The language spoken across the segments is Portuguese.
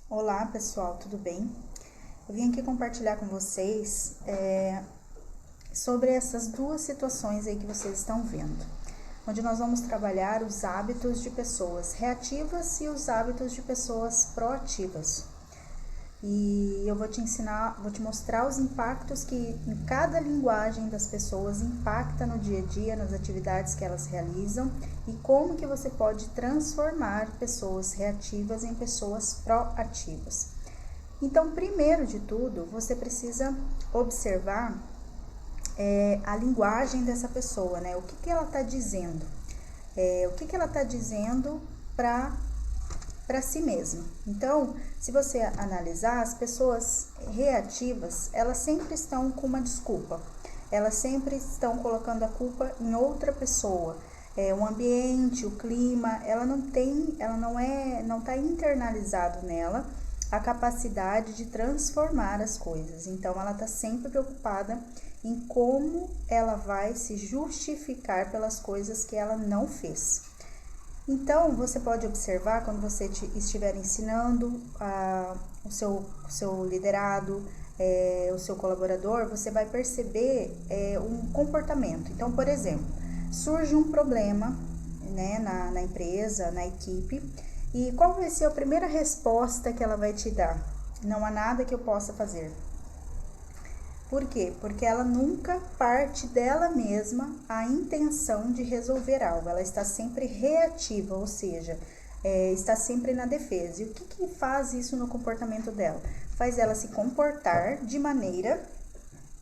Olá pessoal, tudo bem? Eu vim aqui compartilhar com vocês sobre essas duas situações aí que vocês estão vendo, onde nós vamos trabalhar os hábitos de pessoas reativas e os hábitos de pessoas proativas. E eu vou te ensinar, vou te mostrar os impactos que em cada linguagem das pessoas impacta no dia a dia, nas atividades que elas realizam e como que você pode transformar pessoas reativas em pessoas proativas. Então, primeiro de tudo, você precisa observar a linguagem dessa pessoa, né? O que ela está dizendo? O que ela está dizendo para si mesma. Então, se você analisar, as pessoas reativas, elas sempre estão com uma desculpa. Elas sempre estão colocando a culpa em outra pessoa. O ambiente, o clima, ela não está internalizado nela a capacidade de transformar as coisas. Então, ela está sempre preocupada em como ela vai se justificar pelas coisas que ela não fez. Então, você pode observar quando você estiver ensinando o seu liderado, o seu colaborador, você vai perceber um comportamento. Então, por exemplo, surge um problema, né, na empresa, na equipe, e qual vai ser a primeira resposta que ela vai te dar? Não há nada que eu possa fazer. Por quê? Porque ela nunca parte dela mesma a intenção de resolver algo. Ela está sempre reativa, ou seja, está sempre na defesa. E o que faz isso no comportamento dela? Faz ela se comportar de maneira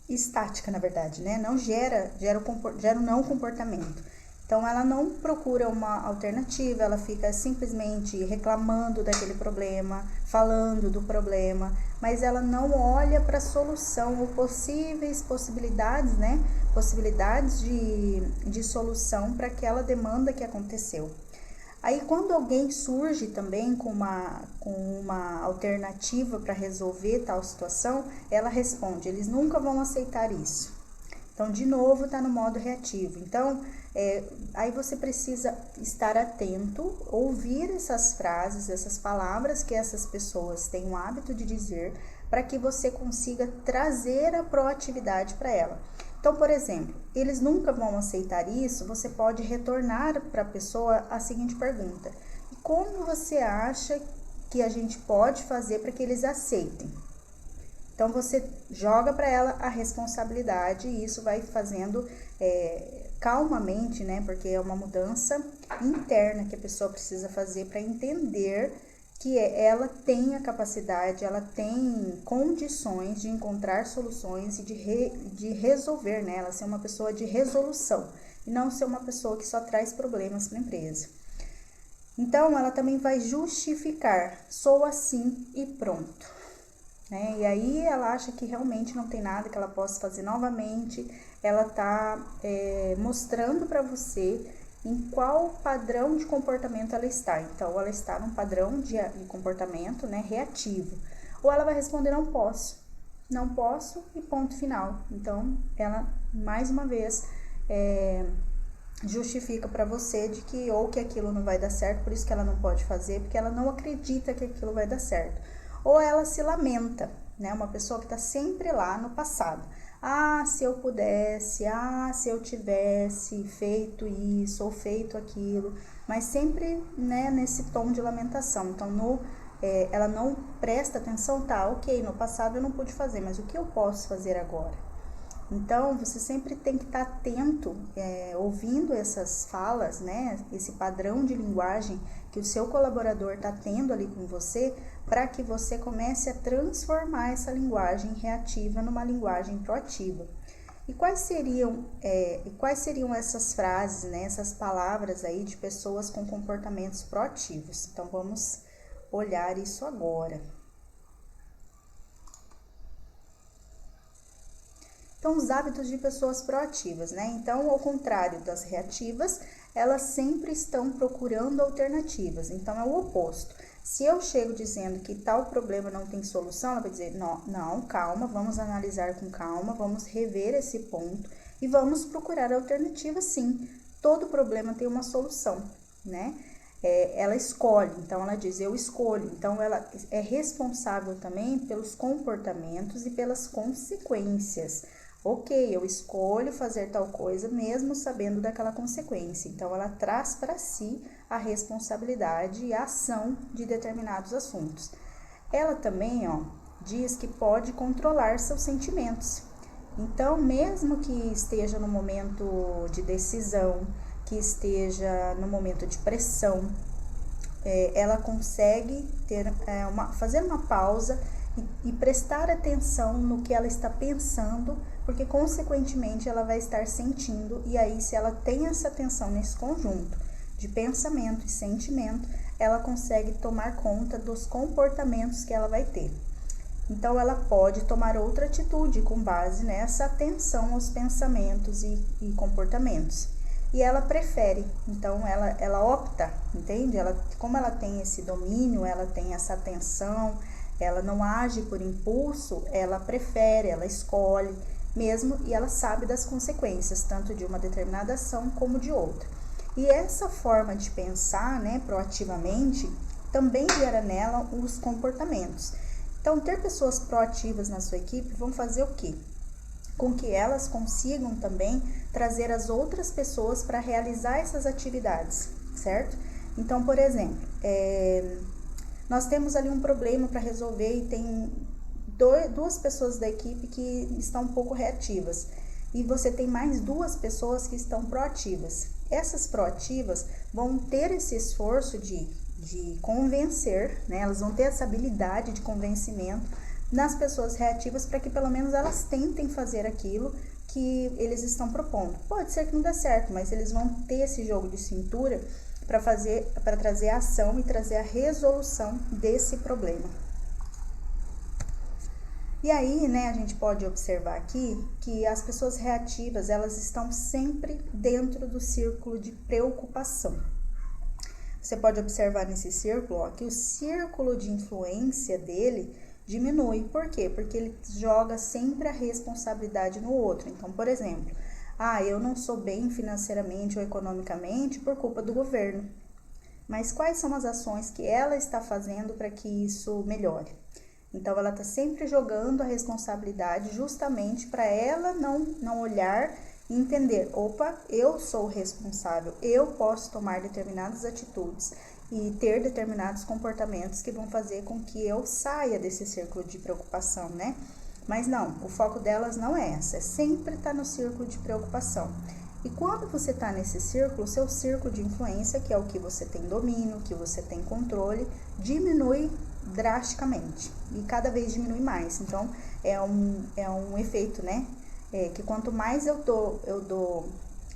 estática, na verdade, né? Não gera o não comportamento. Então, ela não procura uma alternativa, ela fica simplesmente reclamando daquele problema, falando do problema, mas ela não olha para a solução ou possibilidades, né? Possibilidades de solução para aquela demanda que aconteceu. Aí, quando alguém surge também com uma alternativa para resolver tal situação, ela responde: eles nunca vão aceitar isso. Então, de novo, está no modo reativo. Então, aí você precisa estar atento, ouvir essas frases, essas palavras que essas pessoas têm o hábito de dizer, para que você consiga trazer a proatividade para ela. Então, por exemplo, eles nunca vão aceitar isso, você pode retornar para a pessoa a seguinte pergunta: como você acha que a gente pode fazer para que eles aceitem? Então, você joga para ela a responsabilidade e isso vai fazendo calmamente, né? Porque é uma mudança interna que a pessoa precisa fazer para entender que ela tem a capacidade, ela tem condições de encontrar soluções e de resolver, né? Ela ser uma pessoa de resolução e não ser uma pessoa que só traz problemas para a empresa. Então, ela também vai justificar: sou assim e pronto. E aí ela acha que realmente não tem nada que ela possa fazer novamente. Ela está mostrando para você em qual padrão de comportamento ela está. Então, ela está num padrão de comportamento, né, reativo. Ou ela vai responder: não posso. Não posso e ponto final. Então, ela, mais uma vez, justifica para você de que ou que aquilo não vai dar certo, por isso que ela não pode fazer, porque ela não acredita que aquilo vai dar certo. Ou ela se lamenta, né? Uma pessoa que está sempre lá no passado. Ah, se eu pudesse, se eu tivesse feito isso ou feito aquilo, mas sempre, né, nesse tom de lamentação. Então, ela não presta atenção, tá, ok, no passado eu não pude fazer, mas o que eu posso fazer agora? Então, você sempre tem que estar atento, ouvindo essas falas, né? Esse padrão de linguagem que o seu colaborador está tendo ali com você, para que você comece a transformar essa linguagem reativa numa linguagem proativa. E quais seriam essas frases, né? Essas palavras aí de pessoas com comportamentos proativos? Então, vamos olhar isso agora. Então, os hábitos de pessoas proativas, né? Então, ao contrário das reativas, elas sempre estão procurando alternativas. Então, é o oposto. Se eu chego dizendo que tal problema não tem solução, ela vai dizer: não, calma, vamos analisar com calma, vamos rever esse ponto e vamos procurar alternativas, sim. Todo problema tem uma solução, né? ela escolhe, então ela diz, eu escolho. Então ela é responsável também pelos comportamentos e pelas consequências. Ok, eu escolho fazer tal coisa mesmo sabendo daquela consequência. Então ela traz para si a responsabilidade e a ação de determinados assuntos. Ela também, diz que pode controlar seus sentimentos. Então, mesmo que esteja no momento de decisão, que esteja no momento de pressão, ela consegue fazer uma pausa e prestar atenção no que ela está pensando, porque consequentemente ela vai estar sentindo, e aí se ela tem essa atenção nesse conjunto de pensamento e sentimento, ela consegue tomar conta dos comportamentos que ela vai ter. Então ela pode tomar outra atitude com base nessa atenção aos pensamentos e comportamentos. E ela prefere, então ela opta, entende? Como ela tem esse domínio, ela tem essa atenção, ela não age por impulso, ela prefere, ela escolhe mesmo, e ela sabe das consequências, tanto de uma determinada ação como de outra. E essa forma de pensar, proativamente, também gera nela os comportamentos. Então, ter pessoas proativas na sua equipe vão fazer o quê? Com que elas consigam também trazer as outras pessoas para realizar essas atividades, certo? Então, por exemplo, nós temos ali um problema para resolver e tem duas pessoas da equipe que estão um pouco reativas, e você tem mais 2 pessoas que estão proativas. Essas proativas vão ter esse esforço de convencer, elas vão ter essa habilidade de convencimento nas pessoas reativas para que pelo menos elas tentem fazer aquilo que eles estão propondo. Pode ser que não dê certo, mas eles vão ter esse jogo de cintura para trazer a ação e trazer a resolução desse problema. E aí, a gente pode observar aqui que as pessoas reativas, elas estão sempre dentro do círculo de preocupação. Você pode observar nesse círculo, que o círculo de influência dele diminui. Por quê? Porque ele joga sempre a responsabilidade no outro. Então, por exemplo, eu não sou bem financeiramente ou economicamente por culpa do governo. Mas quais são as ações que ela está fazendo para que isso melhore? Então, ela está sempre jogando a responsabilidade justamente para ela não olhar e entender, eu sou responsável, eu posso tomar determinadas atitudes e ter determinados comportamentos que vão fazer com que eu saia desse círculo de preocupação, Mas não, o foco delas não é essa, é sempre estar no círculo de preocupação. E quando você está nesse círculo, o seu círculo de influência, que é o que você tem domínio, que você tem controle, diminui drasticamente e cada vez diminui mais. Então, é um efeito, que quanto mais eu dou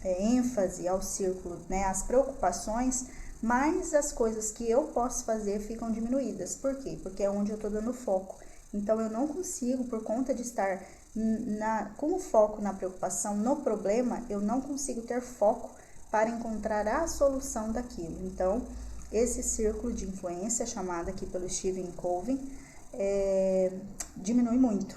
ênfase ao círculo, às preocupações, mais as coisas que eu posso fazer ficam diminuídas. Por quê? Porque é onde eu estou dando foco. Então, eu não consigo, por conta de estar com o foco na preocupação, no problema, eu não consigo ter foco para encontrar a solução daquilo. Então, esse círculo de influência, chamado aqui pelo Stephen Covey, diminui muito,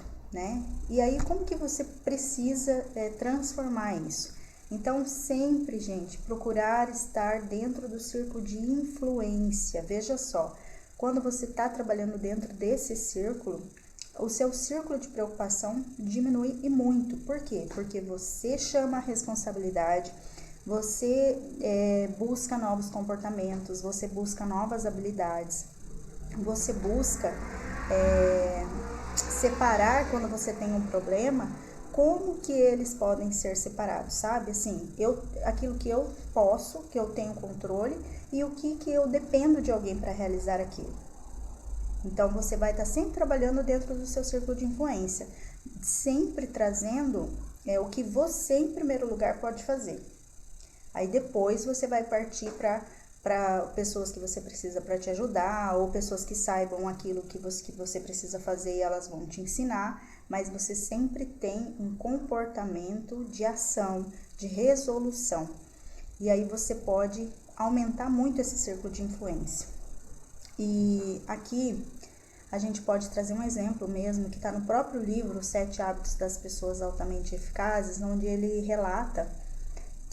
E aí, como que você precisa transformar isso? Então, sempre, gente, procurar estar dentro do círculo de influência. Veja só, quando você está trabalhando dentro desse círculo, o seu círculo de preocupação diminui e muito. Por quê? Porque você chama a responsabilidade, você busca novos comportamentos, você busca novas habilidades, você busca separar quando você tem um problema, como que eles podem ser separados, sabe? Assim, aquilo que eu posso, que eu tenho controle, e o que eu dependo de alguém para realizar aquilo. Então, você vai estar sempre trabalhando dentro do seu círculo de influência, sempre trazendo o que você, em primeiro lugar, pode fazer. Aí, depois, você vai partir para pessoas que você precisa para te ajudar, ou pessoas que saibam aquilo que você precisa fazer e elas vão te ensinar, mas você sempre tem um comportamento de ação, de resolução. E aí, você pode aumentar muito esse círculo de influência. E aqui a gente pode trazer um exemplo mesmo que está no próprio livro, Os 7 Hábitos das Pessoas Altamente Eficazes, onde ele relata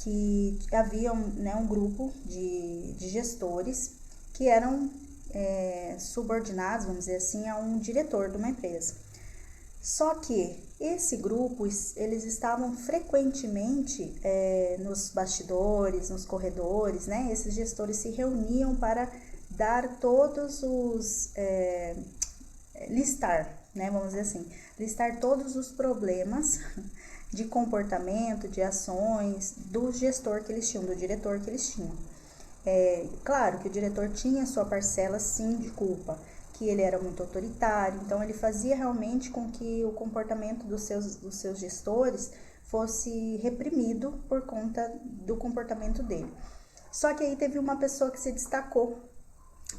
que havia um grupo de gestores que eram subordinados, vamos dizer assim, a um diretor de uma empresa. Só que esse grupo, eles estavam frequentemente nos bastidores, nos corredores, né? Esses gestores se reuniam para dar todos os... listar, né? Vamos dizer assim, listar todos os problemas de comportamento, de ações do gestor que eles tinham, do diretor que eles tinham. Claro que o diretor tinha sua parcela sim de culpa, que ele era muito autoritário, então ele fazia realmente com que o comportamento dos seus gestores fosse reprimido por conta do comportamento dele. Só que aí teve uma pessoa que se destacou.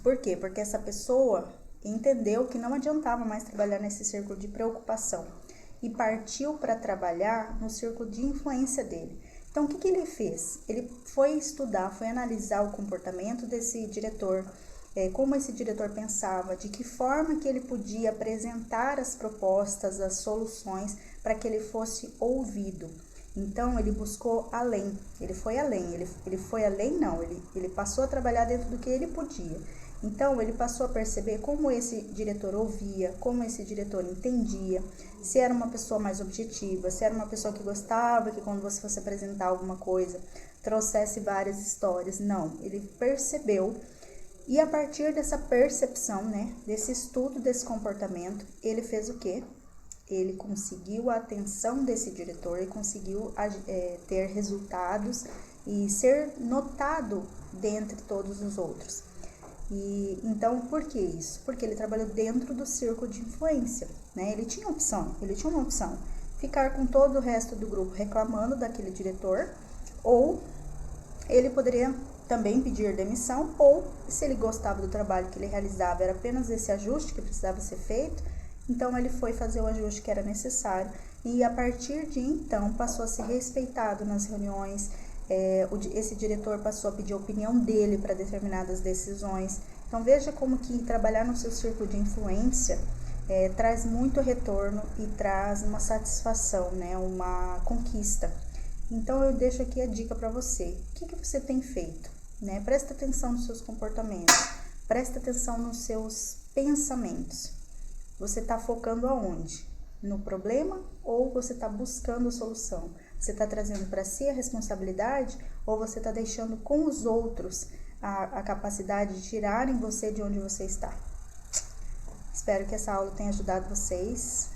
Por quê? Porque essa pessoa entendeu que não adiantava mais trabalhar nesse círculo de preocupação e partiu para trabalhar no círculo de influência dele. Então, o que ele fez? Ele foi estudar, foi analisar o comportamento desse diretor, como esse diretor pensava, de que forma que ele podia apresentar as propostas, as soluções para que ele fosse ouvido. Então, ele buscou além, ele foi além, ele foi além não, ele passou a trabalhar dentro do que ele podia. Então, ele passou a perceber como esse diretor ouvia, como esse diretor entendia, se era uma pessoa mais objetiva, se era uma pessoa que gostava que quando você fosse apresentar alguma coisa, trouxesse várias histórias. Não, ele percebeu e a partir dessa percepção, né, desse estudo desse comportamento, ele fez o quê? Ele conseguiu a atenção desse diretor e conseguiu ter resultados e ser notado dentre todos os outros. E então, por que isso? Porque ele trabalhou dentro do círculo de influência, né? Ele tinha uma opção, ficar com todo o resto do grupo reclamando daquele diretor, ou ele poderia também pedir demissão, ou se ele gostava do trabalho que ele realizava, era apenas esse ajuste que precisava ser feito, então ele foi fazer o ajuste que era necessário, e a partir de então passou a ser respeitado nas reuniões. Esse diretor passou a pedir a opinião dele para determinadas decisões. Então veja como que trabalhar no seu círculo de influência traz muito retorno e traz uma satisfação, né? Uma conquista. Então eu deixo aqui a dica para você. O que você tem feito? Né? Presta atenção nos seus comportamentos, presta atenção nos seus pensamentos. Você está focando aonde? No problema ou você está buscando a solução? Você está trazendo para si a responsabilidade ou você está deixando com os outros a capacidade de tirarem você de onde você está? Espero que essa aula tenha ajudado vocês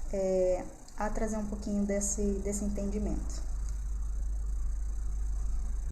a trazer um pouquinho desse entendimento.